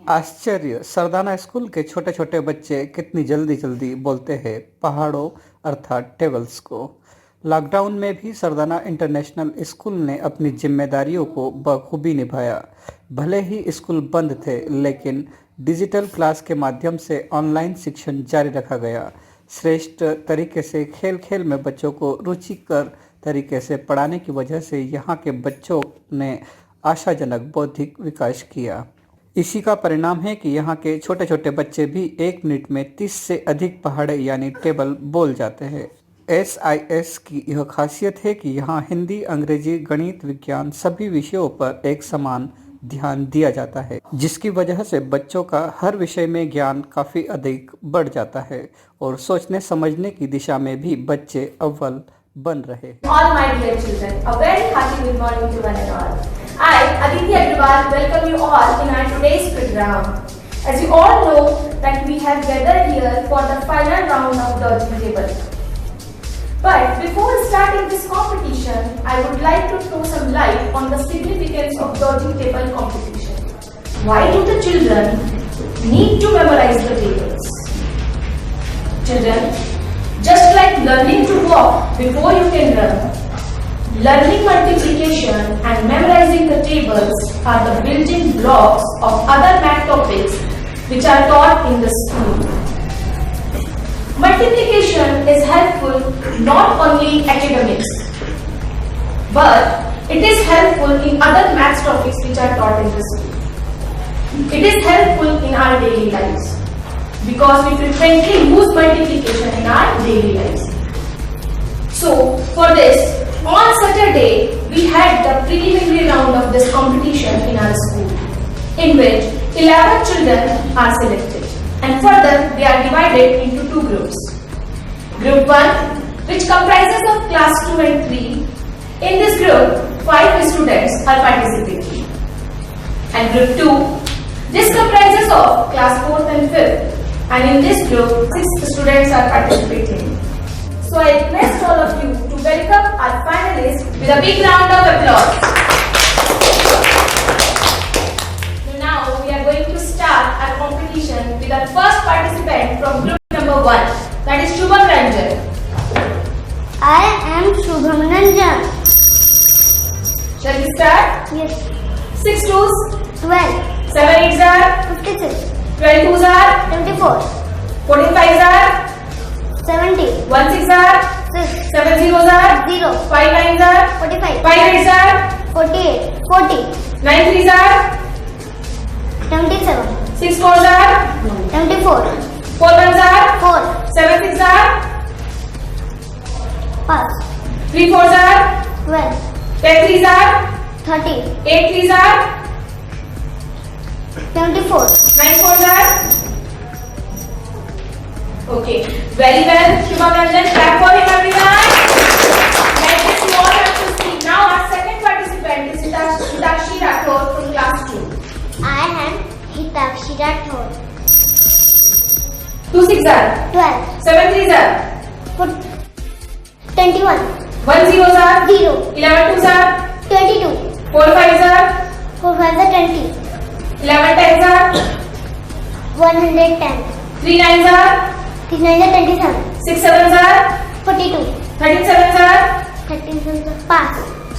आश्चर्य, सरदाना स्कूल के छोटे छोटे बच्चे कितनी जल्दी जल्दी बोलते हैं पहाड़ों अर्थात टेबल्स को। लॉकडाउन में भी सरदाना इंटरनेशनल स्कूल ने अपनी जिम्मेदारियों को बखूबी निभाया। भले ही स्कूल बंद थे, लेकिन डिजिटल क्लास के माध्यम से ऑनलाइन शिक्षण जारी रखा गया। श्रेष्ठ तरीके से खेल खेल में बच्चों को रुचिकर तरीके से पढ़ाने की वजह से यहाँ के बच्चों ने आशाजनक बौद्धिक विकास किया। इसी का परिणाम है कि यहाँ के छोटे छोटे बच्चे भी 1 मिनट में 30 से अधिक पहाड़े यानी टेबल बोल जाते हैं। SIS की यह खासियत है कि यहाँ हिंदी, अंग्रेजी, गणित, विज्ञान सभी विषयों पर एक समान ध्यान दिया जाता है, जिसकी वजह से बच्चों का हर विषय में ज्ञान काफ़ी अधिक बढ़ जाता है और सोचने समझने की दिशा में भी बच्चे अव्वल बन रहे। All my dear children, a very hearty good morning to one and all. I, Aditi Agrawal, welcome you all in our today's program. As you all know that we have gathered here for the final round of dodging table. But before starting this competition, I would like to throw some light on the significance of dodging table competition. Why do the children need to memorize the tables? Children, just like learning to walk before you can run, learning multiplication and memorizing the tables are the building blocks of other math topics which are taught in the school. Multiplication is helpful not only academics, but it is helpful in other math topics which are taught in the school. It is helpful in our daily lives because we frequently use multiplication in our daily lives. So, for this, on Saturday, we had the preliminary round of this competition in our school, in which 11 children are selected, and further they are divided into 2 groups. Group 1, which comprises of class 2 and 3. In this group, 5 students are participating. And group 2, this comprises of class 4th and 5th, and in this group, 6 students are participating. So I request all of you to welcome our finalists with a big round of applause. So now we are going to start our competition with our first participant from group number 1, that is Shubham Ranjan. I am Shubham Ranjan. Shall we start? Yes. 6 twos, 12, 7 eights are, 56, 12 twos are, 24, 14 fives are, 70, 1 6 are, 6, 7 zeros are, 0, 5 nines are, 45, 5 eights are, 48, 40, 9 threes are, 77, 6 fours are, 74, 4 ones are, 4, 7 six are, pass, 3 fours are, 12, 10 threes are, 30, 8 threes are, 74, 9 fours are. Okay, very well, Shubham Ranjan, clap for him everyone. Like this you all have to see. Now our second participant is Hitakshi Rathore from class 2. I am Hitakshi Rathore. 2 6 are, 12, 7 threes are, 21, 1 zeros are, 0, 11 twos are, 22, 4 fives are, 4 5 are 20, 11 tens are, 110, 3 nines are, 3 9 are 27, 6 sevens are, 42, 13 sevens are, 13 7 are pass,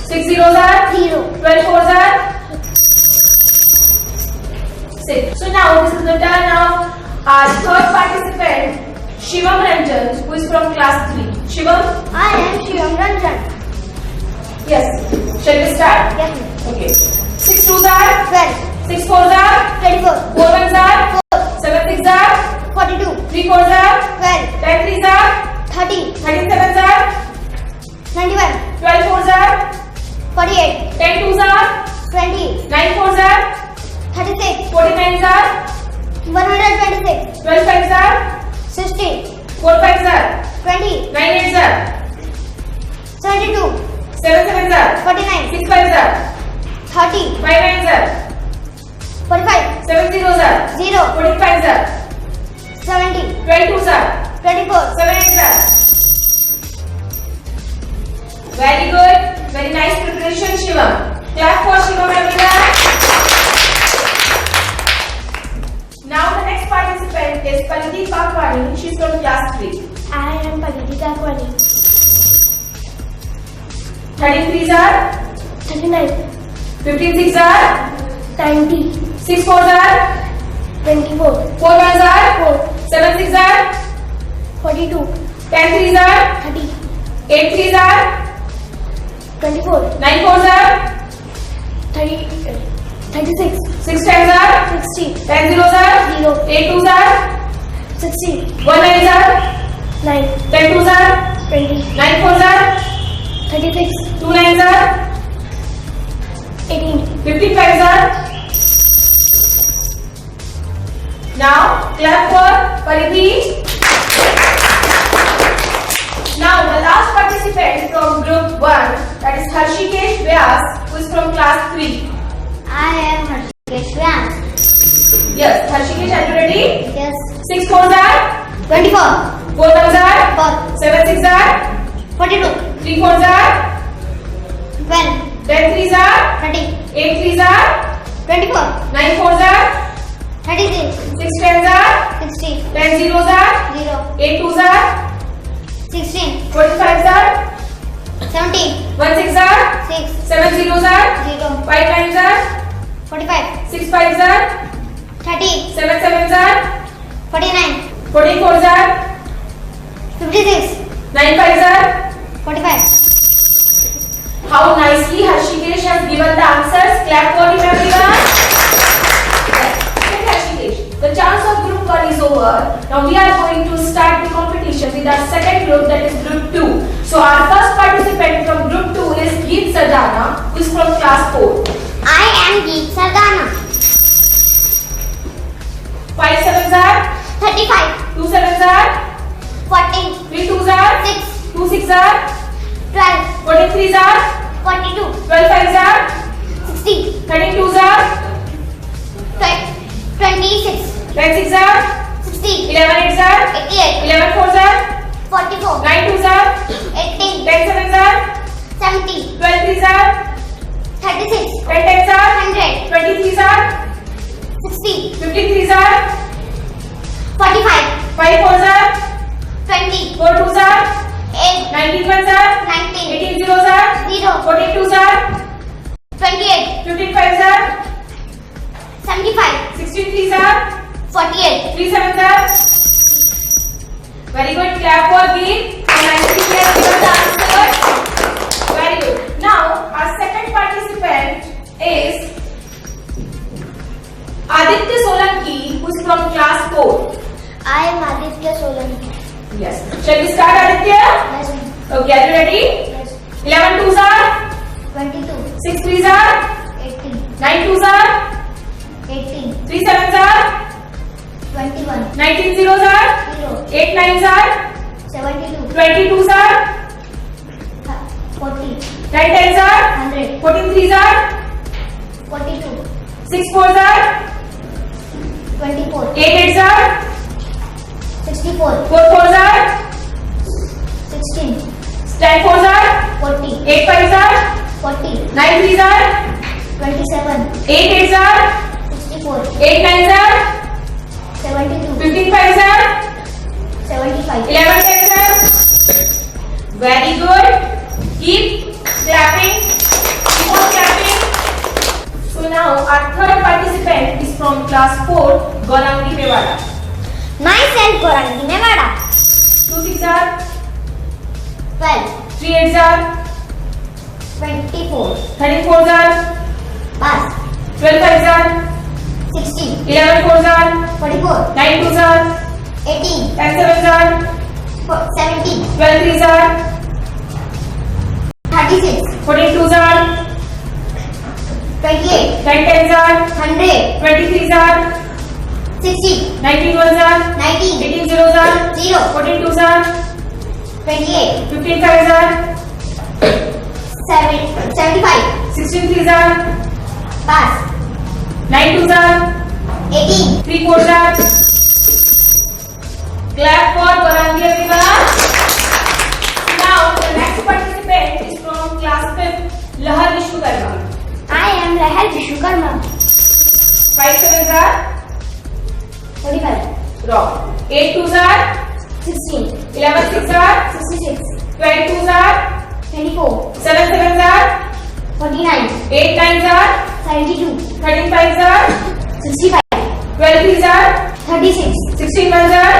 6 zeros are, 0, 12 fours are, 6. So now this is the turn of our third participant, Shivam Ranjan, who is from class 3. Shivam? I am Shubham Ranjan. Yes. Shall we start? Yes, Okay. 6 twos are, 12, 6 fours are, 24, 4 ones are, 4, 7 six are, 42, 3 fours are, 12, 10 threes are, 30, 13 sevens are, 91, 12 fours are, 48, 10 twos are, 20, 9 fours are, 36, 49 are, 126, 12 fives are, 60, 4 fives are, 20, 9 eights are, 72, 7 sevens are, 49, 6 fives are, 30, 5 nines are, 45, 7 zeros are, 0, 14 fives are, 70, 12 twos are, 24, 7 eights are. Very good. Very nice preparation, Shivam. Clap for Shivam, everyone. Paliti Kakwani. She's from class 3. I am Paliti Kakwani. 13 threes are 39. 15 six are 90. 6 fours are 24. 4 ones are 4. 7 six are 42. 10 threes are 30. 8 threes are 24. 9 fours are 36. 6 tens are 60. 10 zeros are 0. 8 twos are 60. 1 nines are 9. 10 twos are 20. 9 fours are 36. 2 nines are 18. 15 fives are. Now clap for Pariti. Now the last participant from group 1, that is Harshikesh Vyas, who is from class 3. I am Harshikesh Vyas. Yes, Harshikesh, are you ready? Yes. 6 fours are 24. 4 ones are 4. 7 six are 42. 3 fours are 12. 10 threes are 30. 8 threes are 24. 9 fours are 33. 6 tens are 60. 10 zeros are 0. 8 twos are 16. 45s are 17. 1 six are 6. 7 zeros are 0. 5 nines are 45. 6 fives are 30. 7 sevens are 49. 14 fours are 56. 9 fives are. 45. How nicely Harshikesh has given the answers. Clap for him, everyone. Okay, Harshikesh, the chance of group 1 is over. Now we are going to start the competition with our second group, that is group 2. So our first participant from group 2 is Geet Sardana, who is from class 4. I am Geet Sardana. 5 sevens are 35. 2 sevens are 14. 3 twos are 6. 2 six are 12. 14 threes are 42. 12 fives are 60. 13 twos are 26. 10 six are 60. 11 eights are 88. 11 fours are 44. 9 twos are 18. 10 sevens are 70. 12 threes are 36. 10 tens are 100. 20 threes are 60. 15 threes are 45. 5 fours are 20. 4 twos are 8. 19 ones are 19. 18 zeros are 0. 14 twos are 28. 15 fives are 75. 16 threes are 48. 3 sevens are. Very good. Clap for Geet. And nicely he has given the answer. Very good. Now our second participant is Aditya Solanki, who is from class 4. I am Aditya Solanki. Yes. Shall we start, Aditya? Yes. Okay, are you ready? Yes. 11 twos are 22. 6 threes are 18. 9 twos are 18. 3 sevens are 21. 19 zeros are 0. 8 nines are 72. 20 twos are 40. 9 tens are 100. 14 threes are 42. 6 fours are 24. 8 eights are 64. 4 fours are 16. 10 fours are 40. 8 fives are 40. 9 threes are 27. 8 eights are 64. 8 nines are 72. 15 fives are 75. 11 tens are. Very good. Keep clapping. Keep on clapping. So now our third participant is from class 4, Gaurangi Mewada. Myself, Gaurangi Mewada. 2 6 are 12. 3 8s are 24. 13 fours are Pass. 12 fives are 16. 11 fours are 44. 9 twos are 18. 10 sevens are 17. 12 threes are 36. 14 twos are 28. 10 tens are 100. 20 threes are 60. 19 ones are 19. 18 zeros are 0. 14 twos are 28. 15 fives are 75. 16 threes are Pass. 9 twos are 18. 3 fours are. Clap for Gaurangi everyone. Now the next participant is from class 5, Lahar Vishwakarma. I am Lahar Vishwakarma. 5 sevens are 45. wrong. 8 2s are 16. 11 6 are 66. 12 2s are 24. 7 7s are 49. 8 9s are 72. 13 5s are 65. 12 3s are 36. 16 1s are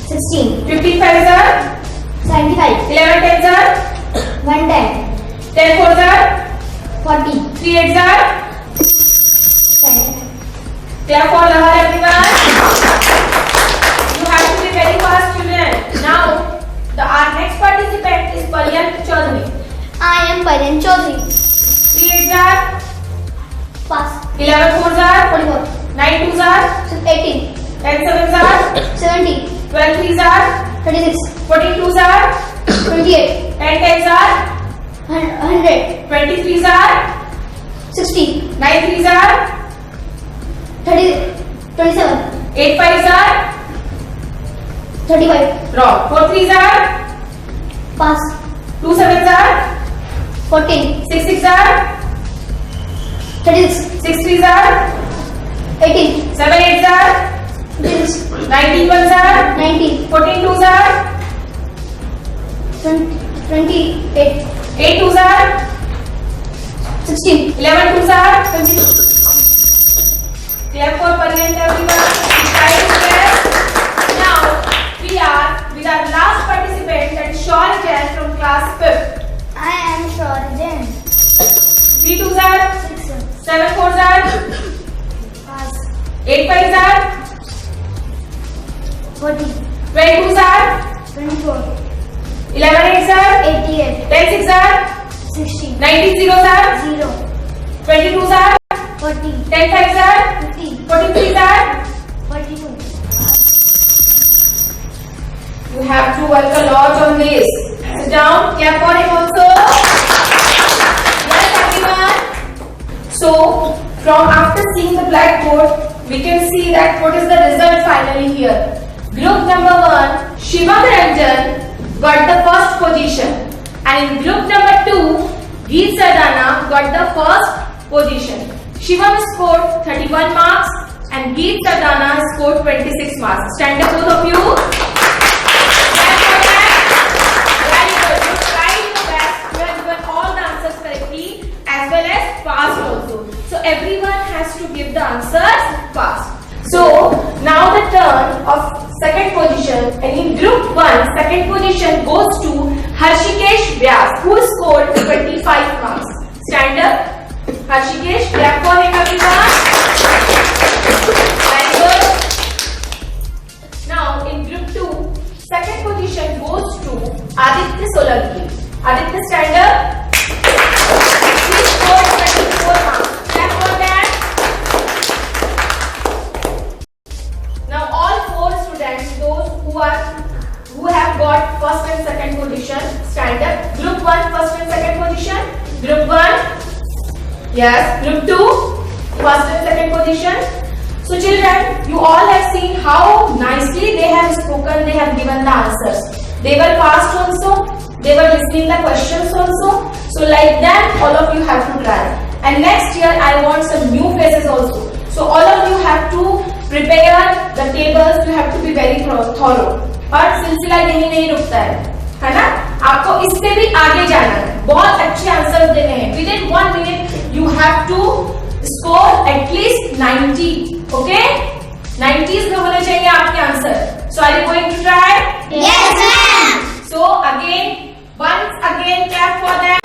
16. 15 5s are 75. 11 10s are 110. 10 4s are 40. 3 8s are 75. clap for Lahar everyone. You have to be very fast children. Now our next participant is Palyan Chaudhary. I am Paryan Chaudhary. 3 8s are Pass. 11 4s are 44. 9 2s are 18. 10 7s are 70. 12 3s are 36. 14 2s are 28. 10 10s are 100. 20 3s are 60. 9 3s are 27. 8 5s are 35. wrong. 4 3s are Pass. 2 7s are 14. 6 6 are 36. 6 3s are 18. 7 8s are 36. 19 1s are 19. 14 2s are 28. 8 2s are 16. 11 2s are 22. clap for Palyan everyone. Try to guess. Now we are with our last participant, that is Shaul Jain from class 5th. I am Shorjan. 3 2s are 6. 7 4s are Pass. 8 5s are 40. 12 2s are 24. 11 8s are 88. 10 6 are 60. 19 zeros are 0. 22 2s are 40. 10 5s are 50. 14 3s are 42. you have to work a lot on this. Sit down, clap for him also. Yes everyone. So from after seeing the blackboard, we can see that what is the result finally here. Group number 1, Shivam Ranjan got the first position, and in group number 2, Geet Sardana got the first position. Shivam scored 31 marks and Geet Sardana scored 26 marks. Stand up both of you. Clap for that. Very good. You tried your best. You have given all the answers correctly as well as fast also. So everyone has to give the answers fast. So now the turn of second position, and in group 1, second position goes to Harshikesh Vyas, who scored 25 marks. Stand up. Harshikesh, clap for him everyone. Very good. Now in group 2, second position goes to Aditya Solanki. Aditya, stand up. He scored 24 marks. Clap for that. Now all 4 students, those who have got first and second position, stand up. Group 1, first and second position. Group 1. Yes. Group 2, first and second position. So children, you all have seen how nicely they have spoken, they have given the answers. They were fast also, they were listening the questions also. So like that, all of you have to try. And next year, I want some new faces also. So all of you have to prepare the tables, you have to be very thorough. और सिलसिला यही नहीं रुकता है ना? आपको इससे भी आगे जाना है, बहुत अच्छे आंसर्स देने हैं. Within 1 minute, you have to score at least 90. Okay? 90s में होने चाहिए आपके answer. So are you going to try? Yes, ma'am. So again, once again, clap for them.